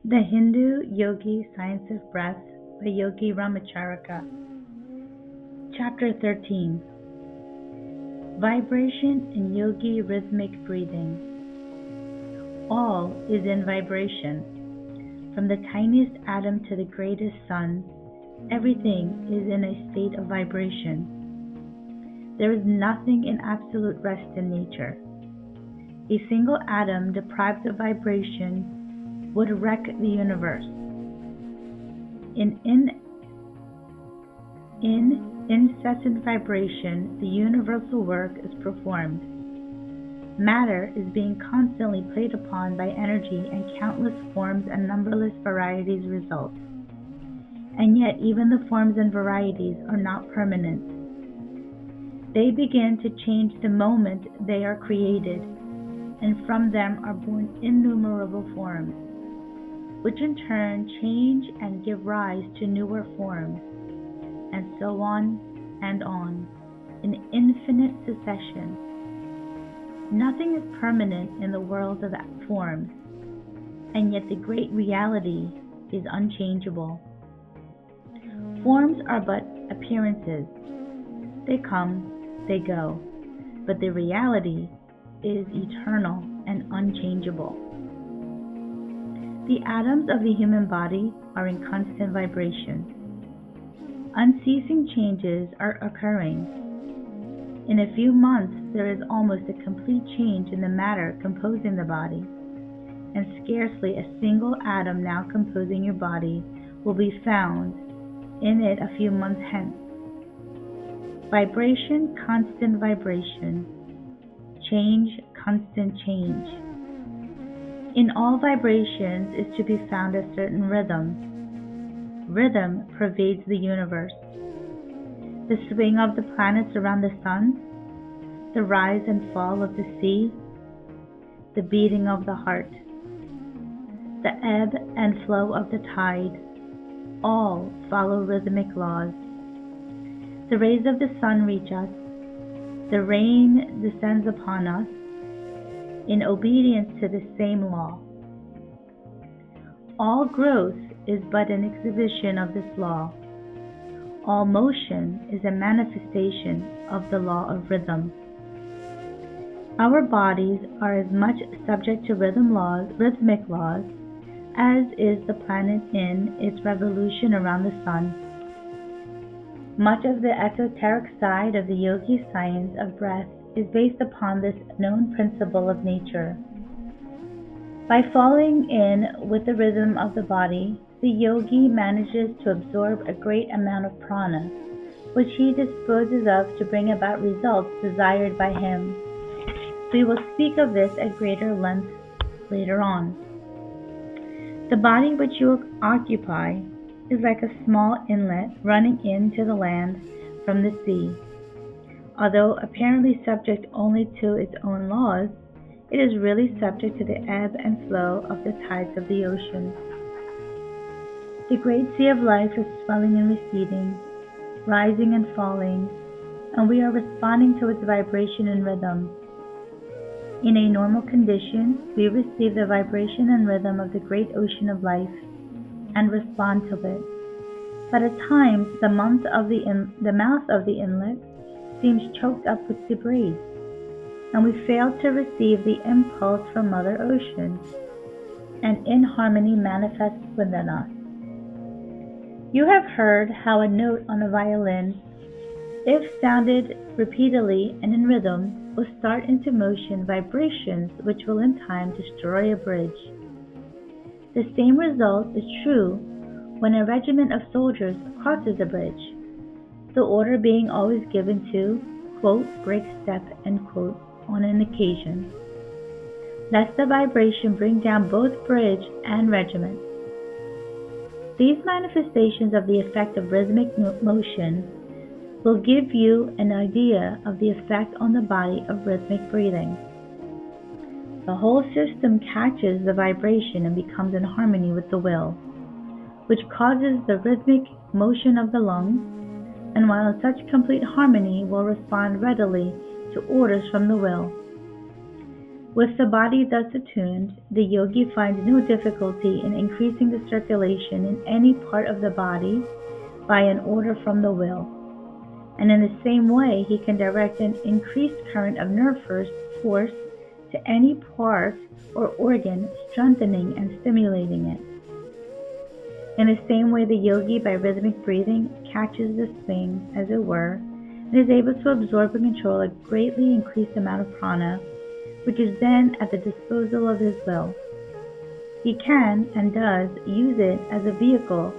The Hindu Yogi Science of Breath by Yogi Ramacharaka. Chapter 13. Vibration in Yogi Rhythmic Breathing. All is in vibration. From the tiniest atom to the greatest sun, everything is in a state of vibration. There is nothing in absolute rest in nature. A single atom deprived of vibration would wreck the universe. In incessant vibration, the universal work is performed. Matter is being constantly played upon by energy, and countless forms and numberless varieties result. And yet even the forms and varieties are not permanent. They begin to change the moment they are created, and from them are born innumerable forms, which in turn change and give rise to newer forms, and so on, in infinite succession. Nothing is permanent in the world of forms, and yet the great reality is unchangeable. Forms are but appearances. They come, they go, but the reality is eternal and unchangeable. The atoms of the human body are in constant vibration. Unceasing changes are occurring. In a few months, there is almost a complete change in the matter composing the body, and scarcely a single atom now composing your body will be found in it a few months hence. Vibration, constant vibration. Change, constant change. In all vibrations is to be found a certain rhythm. Rhythm pervades the universe. The swing of the planets around the sun, the rise and fall of the sea, the beating of the heart, the ebb and flow of the tide, all follow rhythmic laws. The rays of the sun reach us. The rain descends upon us in obedience to the same law. All growth is but an exhibition of this law. All motion is a manifestation of the law of rhythm. Our bodies are as much subject to rhythmic laws, as is the planet in its revolution around the sun. Much of the esoteric side of the yogi science of breath is based upon this known principle of nature. By falling in with the rhythm of the body, the yogi manages to absorb a great amount of prana, which he disposes of to bring about results desired by him. We will speak of this at greater length later on. The body which you occupy is like a small inlet running into the land from the sea. Although apparently subject only to its own laws, it is really subject to the ebb and flow of the tides of the ocean. The great sea of life is swelling and receding, rising and falling, and we are responding to its vibration and rhythm. In a normal condition, we receive the vibration and rhythm of the great ocean of life and respond to it. But at times, the mouth of the inlet seems choked up with debris, and we fail to receive the impulse from Mother Ocean, and inharmony manifests within us. You have heard how a note on a violin, if sounded repeatedly and in rhythm, will start into motion vibrations which will in time destroy a bridge. The same result is true when a regiment of soldiers crosses a bridge, the order being always given to, quote, break step, end quote, on an occasion, lest the vibration bring down both bridge and regiment. These manifestations of the effect of rhythmic motion will give you an idea of the effect on the body of rhythmic breathing. The whole system catches the vibration and becomes in harmony with the will, which causes the rhythmic motion of the lungs, and while in such complete harmony will respond readily to orders from the will. With the body thus attuned, the yogi finds no difficulty in increasing the circulation in any part of the body by an order from the will, and in the same way he can direct an increased current of nerve force to any part or organ, strengthening and stimulating it. In the same way, the yogi, by rhythmic breathing, catches the swing, as it were, and is able to absorb and control a greatly increased amount of prana, which is then at the disposal of his will. He can, and does, use it as a vehicle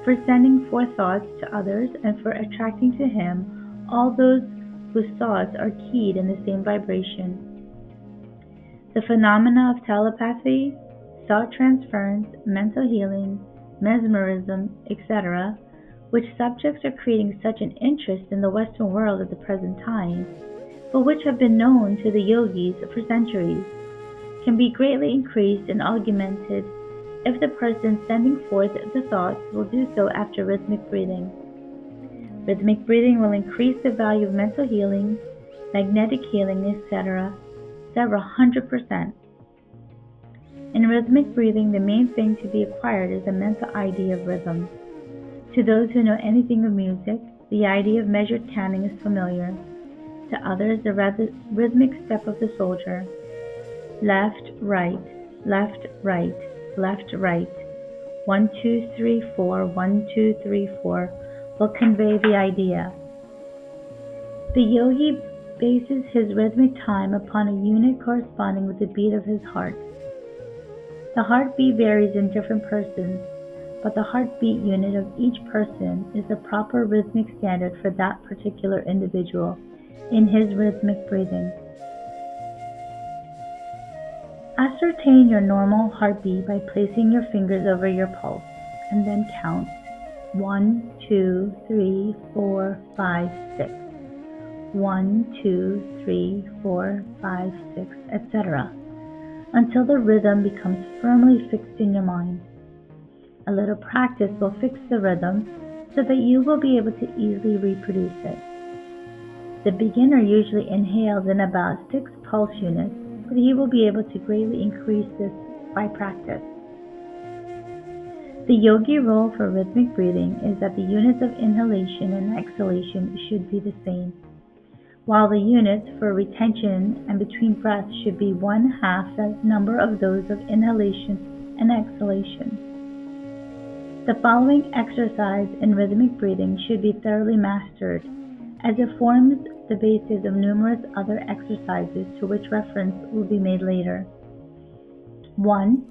for sending forth thoughts to others and for attracting to him all those whose thoughts are keyed in the same vibration. The phenomena of telepathy, thought transference, mental healing, mesmerism, etc., which subjects are creating such an interest in the Western world at the present time, but which have been known to the yogis for centuries, can be greatly increased and augmented if the person sending forth the thoughts will do so after rhythmic breathing. Rhythmic breathing will increase the value of mental healing, magnetic healing, etc., several 100%. In rhythmic breathing, the main thing to be acquired is the mental idea of rhythm. To those who know anything of music, the idea of measured counting is familiar. To others, the rhythmic step of the soldier. Left, right, left, right, left, right. 1, 2, 3, 4, 1, 2, 3, 4 will convey the idea. The yogi bases his rhythmic time upon a unit corresponding with the beat of his heart. The heartbeat varies in different persons, but the heartbeat unit of each person is the proper rhythmic standard for that particular individual in his rhythmic breathing. Ascertain your normal heartbeat by placing your fingers over your pulse, and then count 1, 2, 3, 4, 5, 6. 1, 2, 3, 4, 5, 6, etc., until the rhythm becomes firmly fixed in your mind. A little practice will fix the rhythm so that you will be able to easily reproduce it. The beginner usually inhales in about 6 pulse units, but he will be able to greatly increase this by practice. The yogi rule for rhythmic breathing is that the units of inhalation and exhalation should be the same, while the units for retention and between breaths should be 1/2 the number of those of inhalation and exhalation. The following exercise in rhythmic breathing should be thoroughly mastered, as it forms the basis of numerous other exercises to which reference will be made later. 1.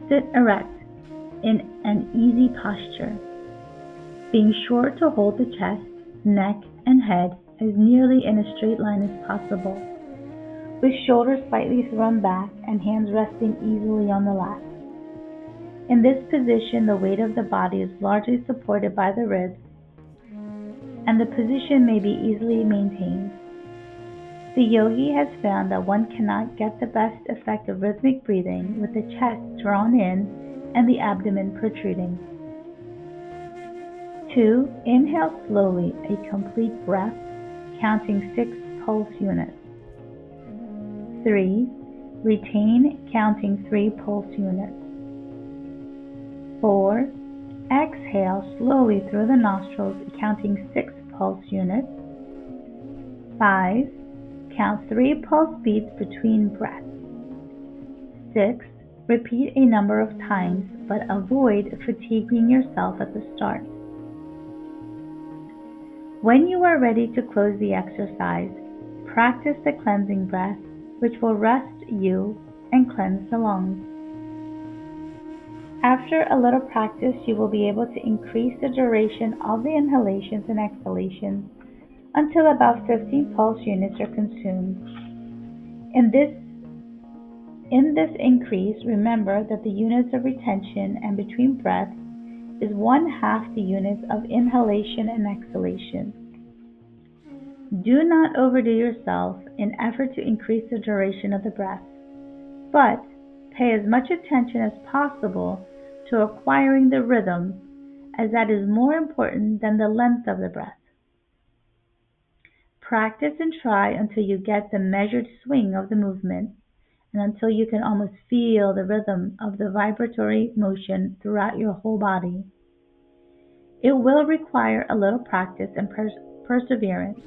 Sit erect in an easy posture, being sure to hold the chest, neck, and head as nearly in a straight line as possible, with shoulders slightly thrown back and hands resting easily on the lap. In this position, the weight of the body is largely supported by the ribs, and the position may be easily maintained. The yogi has found that one cannot get the best effect of rhythmic breathing with the chest drawn in and the abdomen protruding. 2. Inhale slowly, a complete breath, counting 6 pulse units. 3. Retain, counting 3 pulse units. 4. Exhale slowly through the nostrils, counting 6 pulse units. 5. Count 3 pulse beats between breaths. 6. Repeat a number of times, but avoid fatiguing yourself at the start. When you are ready to close the exercise, practice the cleansing breath, which will rest you and cleanse the lungs. After a little practice, you will be able to increase the duration of the inhalations and exhalations until about 15 pulse units are consumed. In this increase, remember that the units of retention and between breaths is 1/2 the units of inhalation and exhalation. Do not overdo yourself in effort to increase the duration of the breath, but pay as much attention as possible to acquiring the rhythm, as that is more important than the length of the breath. Practice and try until you get the measured swing of the movement, and until you can almost feel the rhythm of the vibratory motion throughout your whole body. It will require a little practice and perseverance,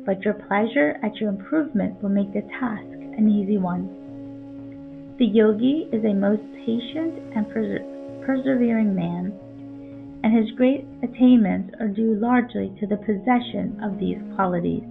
but your pleasure at your improvement will make the task an easy one. The yogi is a most patient and persevering man, and his great attainments are due largely to the possession of these qualities.